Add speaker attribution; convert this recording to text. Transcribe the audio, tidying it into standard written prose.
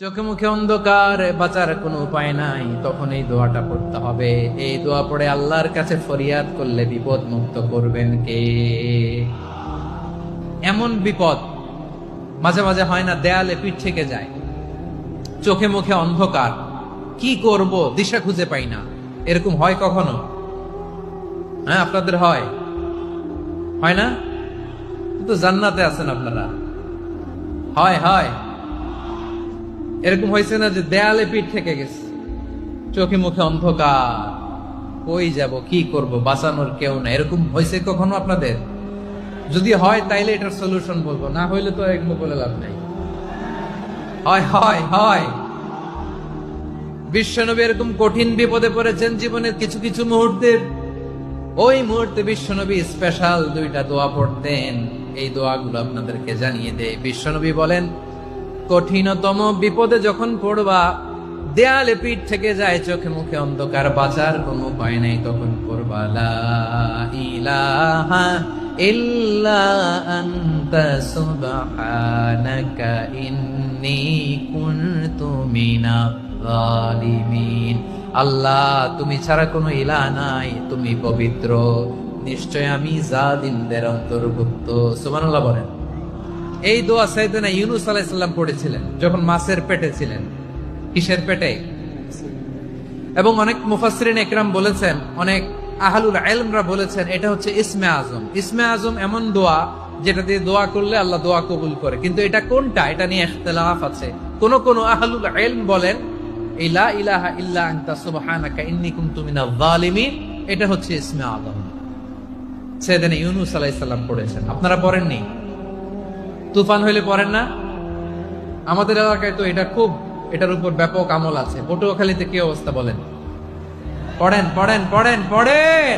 Speaker 1: চোখে মুখে অন্ধকার, বাঁচার কোনো উপায় নাই, তখন এই দোয়াটা পড়তে হবে। এই দোয়া পড়ে আল্লাহর কাছে ফরিয়াদ করলে বিপদ মুক্ত করবেন কে? এমন বিপদ মাঝে মাঝে হয় না, দেয়ালে পিঠ থেকে যায়, চোখে মুখে অন্ধকার, কি করব দিশা খুঁজে পাই না, এরকম হয় কখনো? হ্যাঁ, আপনাদের হয়? হয় না? কিন্তু জান্নাতে আছেন আপনারা। হয় হয় এরকম হয়েছে না যে দেয়ালে পিঠ থেকে গেছে, চোখে মুখে অন্ধকার, কই যাব, কি করব, বাঁচানোর কেউ না, এরকম হয়েছে কখনো আপনাদের? যদি হয় তাইলে এটার সলিউশন বলবো, না হইলে তো এরকম বলে লাভ নাই। হয় হয় হয় বিশ্বনবী এরকম কঠিন বিপদে পড়েছেন জীবনের কিছু কিছু মুহূর্তে। ওই মুহূর্তে বিশ্বনবী স্পেশাল দুইটা দোয়া পড়তেন। এই দোয়াগুলো আপনাদেরকে জানিয়ে দেয়। বিশ্বনবী বলেন, কঠিনতম বিপদে যখন পড়বা, দেয়ালে পিঠ থেকে যায়, চোখে মুখে অন্ধকার, বাঁচার কোনো উপায় নাই, তখন পড়বা লা ইলাহা ইল্লা আনতা সুবহানাকা ইন্নী কুনতু মিনাজ জালিমিন। আল্লাহ, তুমি ছাড়া কোনো ইলাহ নাই, তুমি পবিত্র, নিশ্চয় আমি জালিমদের অন্তর্ভুক্ত। সুবহানাল্লাহ বলেন। এই দোয়া সাইয়েদনা ইউনূস আলাইহিস সালাম পড়েছিলেন যখন মাছের পেটে ছিলেন। কিসের পেটে? এবং অনেক মুফাসসিরিন ইকরাম বলেছেন, অনেক আহলুল ইলমরা বলেছেন, এটা হচ্ছে ইসমে আজম। ইসমে আজম এমন দোয়া যেটা দিয়ে দোয়া করলে আল্লাহ দোয়া কবুল করে। কিন্তু এটা কোনটা, এটা নিয়ে ইখতিলাফ আছে। কোন কোন আহলুল ইলম বলেন এই লা ইলাহা ইল্লা আনতা সুবহানাকা ইন্নী কুনতু মিনাজ জালিমিন, এটা হচ্ছে ইসমে আজম। সাইয়েদনা ইউনূস আলাইহিস সালাম পড়েছেন, আপনারা পড়েননি? তুফান হইলে পড়েন না? আমাদের এলাকায় তো এটা খুব, এটার উপর ব্যাপক আমল আছে। পটুয়াখালীতে কি অবস্থা বলেন? পড়েন পড়েন পড়েন পড়েন।